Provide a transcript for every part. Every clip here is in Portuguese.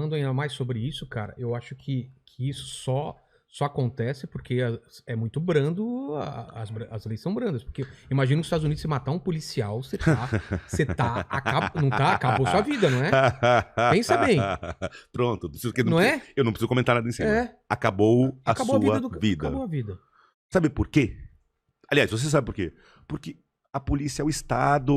falando ainda mais sobre isso, cara, eu acho que isso só acontece porque é muito brando, as leis são brandas. Porque imagina nos Estados Unidos, você matar um policial, não tá, acabou sua vida, não é? Pensa bem. Pronto, Não é? Eu não preciso comentar nada em cima. É. Acabou a sua vida. Acabou a vida. Sabe por quê? Aliás, você sabe por quê? Porque a polícia é o Estado.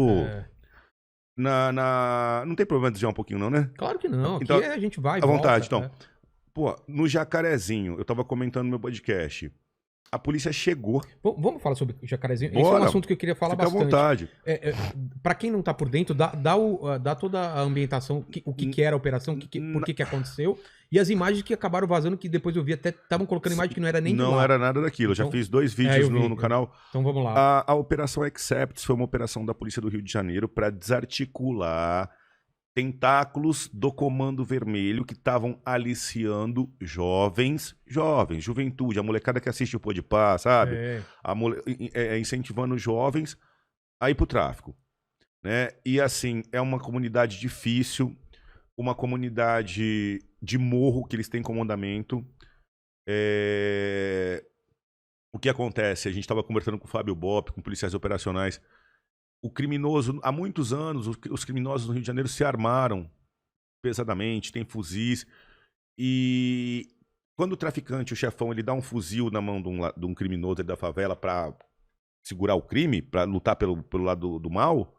Não tem problema de desviar um pouquinho, não, né? Claro que não. Então, aqui a gente vai e à vontade, volta. então. Pô, no Jacarezinho, eu tava comentando no meu podcast. A polícia chegou. Vamos falar sobre o Jacarezinho? Bora. Esse é um assunto que eu queria falar Fica bastante. à vontade. Pra quem não tá por dentro, dá toda a ambientação, o que era a operação, por que aconteceu, e as imagens que acabaram vazando, que depois eu vi até, estavam colocando imagem que não era nem de lá. Não era nada daquilo. Então, já fiz 2 vídeos no canal. Então vamos lá. A Operação Accepts foi uma operação da Polícia do Rio de Janeiro para desarticular tentáculos do Comando Vermelho que estavam aliciando juventude, a molecada que assiste o Podpah, sabe? Incentivando jovens a ir pro tráfico, né? E assim, é uma comunidade difícil, uma comunidade de morro que eles têm comandamento. O que acontece? A gente estava conversando com o Fábio Bop, com policiais operacionais. O criminoso, há muitos anos, os criminosos no Rio de Janeiro se armaram pesadamente, tem fuzis. E quando o traficante, o chefão, ele dá um fuzil na mão de um criminoso da favela para segurar o crime, para lutar pelo lado do mal,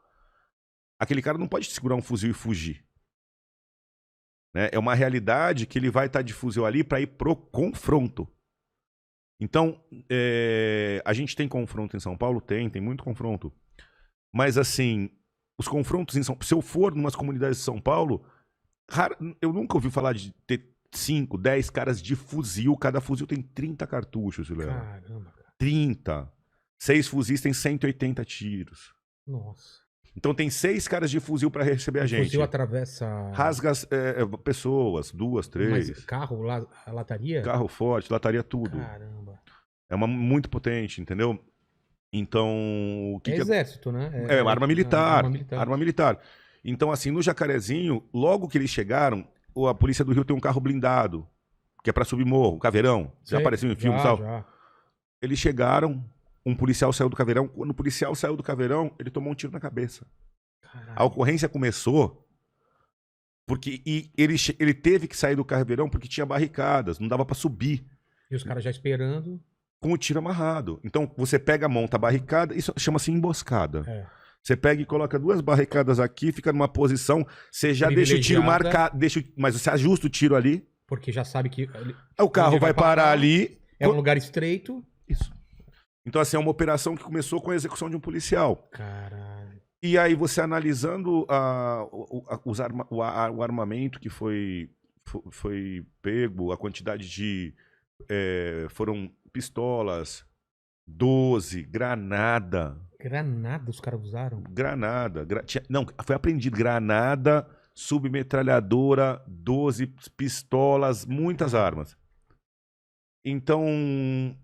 aquele cara não pode segurar um fuzil e fugir. Né? É uma realidade que ele vai estar de fuzil ali para ir pro confronto. Então, a gente tem confronto em São Paulo? Tem muito confronto. Mas, assim, os confrontos em São Paulo... Se eu for em umas comunidades de São Paulo, eu nunca ouvi falar de ter 5, 10 caras de fuzil. Cada fuzil tem 30 cartuchos, Léo. Caramba, cara. 30. 6 fuzis tem 180 tiros. Nossa. Então tem 6 caras de fuzil para receber a gente. O fuzil atravessa... Rasga pessoas, 2, 3. Mas carro, lataria? Carro forte, lataria tudo. Caramba. É muito potente, entendeu? Então, o que exército, né? Arma militar. Arma militar. Então, assim, no Jacarezinho, logo que eles chegaram, a Polícia do Rio tem um carro blindado, que é para subir morro, o Caveirão. Já apareceu em filme, sabe? Já. Eles chegaram, um policial saiu do Caveirão. Quando o policial saiu do Caveirão, ele tomou um tiro na cabeça. Caralho. A ocorrência começou porque ele teve que sair do Caveirão porque tinha barricadas, não dava para subir. E os caras já esperando... Com o tiro amarrado. Então, você pega, monta a barricada, isso chama-se emboscada. Você pega e coloca 2 barricadas aqui, fica numa posição, você já deixa o tiro marcado, mas você ajusta o tiro ali. Porque já sabe que... O carro vai parar ali. É um lugar estreito. Isso. Então, assim, é uma operação que começou com a execução de um policial. Caralho. E aí, você analisando o armamento que foi pego, a quantidade de... foram pistolas, 12, granada. Granada os caras usaram? Granada. Não, foi apreendido granada, submetralhadora, 12 pistolas, muitas armas. Então,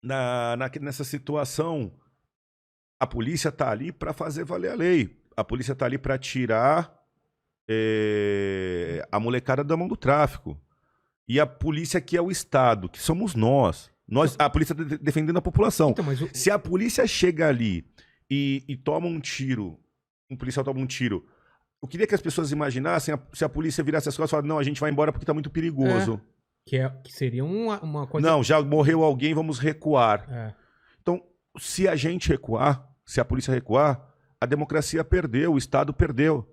nessa situação, a polícia tá ali para fazer valer a lei. A polícia tá ali para tirar a molecada da mão do tráfico. E a polícia que é o Estado, que somos nós. A polícia defendendo a população. Então, se a polícia chega ali e toma um tiro, um policial toma um tiro, eu queria que as pessoas imaginassem se a polícia virasse as costas e falasse, não, a gente vai embora porque tá muito perigoso. Que seria uma coisa... Não, já morreu alguém, vamos recuar. Então, se a gente recuar, se a polícia recuar, a democracia perdeu, o Estado perdeu.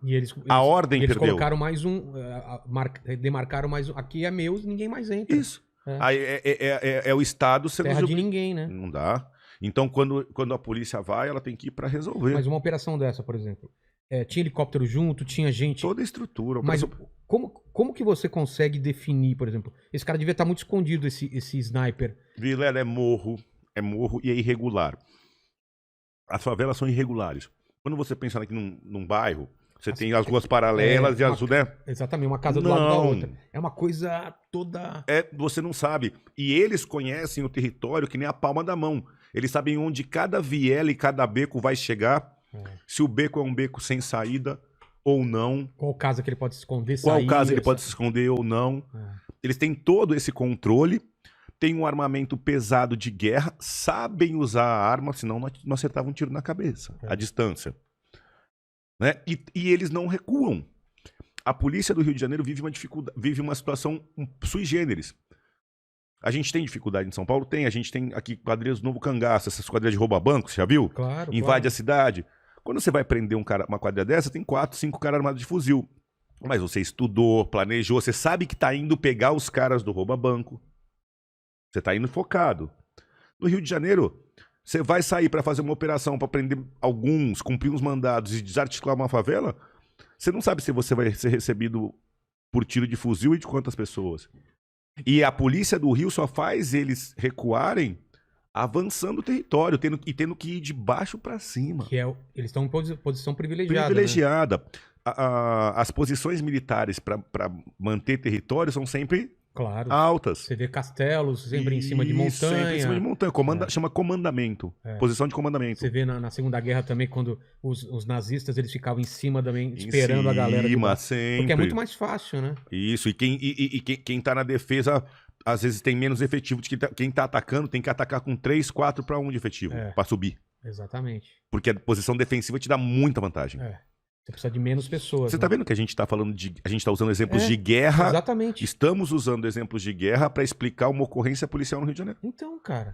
A ordem perdeu. Eles colocaram mais demarcaram mais um. Aqui é meu, ninguém mais entra. Isso. Aí é o Estado sendo... Terra de ninguém, né? Não dá. Então, quando a polícia vai, ela tem que ir para resolver. Mas uma operação dessa, por exemplo, tinha helicóptero junto, tinha gente... Toda a estrutura. Mas como que você consegue definir, por exemplo? Esse cara devia estar muito escondido, esse sniper. Vilela, é morro e é irregular. As favelas são irregulares. Quando você pensa aqui num bairro, você tem as ruas paralelas e as ruas, né? Exatamente, uma casa do lado da outra. É uma coisa toda... Você não sabe. E eles conhecem o território que nem a palma da mão. Eles sabem onde cada viela e cada beco vai chegar. Se o beco é um beco sem saída ou não. Qual casa que ele pode se esconder, Qual casa ele pode se esconder ou não. Eles têm todo esse controle, têm um armamento pesado de guerra, sabem usar a arma, senão não acertavam um tiro na cabeça, à distância. Né? E eles não recuam. A polícia do Rio de Janeiro vive uma situação sui generis. A gente tem dificuldade em São Paulo? Tem. A gente tem aqui quadrilhas do Novo Cangaço, essas quadrilhas de rouba-banco, você já viu? Claro. Invade a cidade. Quando você vai prender uma quadrilha dessa, tem 4, 5 caras armados de fuzil. Mas você estudou, planejou, você sabe que tá indo pegar os caras do rouba-banco. Você tá indo focado. No Rio de Janeiro, você vai sair para fazer uma operação para prender alguns, cumprir uns mandados e desarticular uma favela, você não sabe se você vai ser recebido por tiro de fuzil e de quantas pessoas. E a polícia do Rio só faz eles recuarem avançando o território, tendo que ir de baixo para cima. Eles estão em posição privilegiada. Privilegiada. Né? As posições militares para manter território são sempre altas. Você vê castelos sempre em cima de montanha. Sempre em cima de montanha. Chama comandamento. Posição de comandamento. Você vê na Segunda Guerra também, quando os nazistas eles ficavam em cima também, esperando a galera. Sempre. Porque é muito mais fácil, né? Isso. E quem tá na defesa, às vezes tem menos efetivo de quem tá atacando, tem que atacar com 3, 4 para 1 de efetivo, para subir. Exatamente. Porque a posição defensiva te dá muita vantagem. Você precisa de menos pessoas. Você tá vendo que a gente tá falando a gente tá usando exemplos de guerra. Exatamente. Estamos usando exemplos de guerra para explicar uma ocorrência policial no Rio de Janeiro. Então, cara.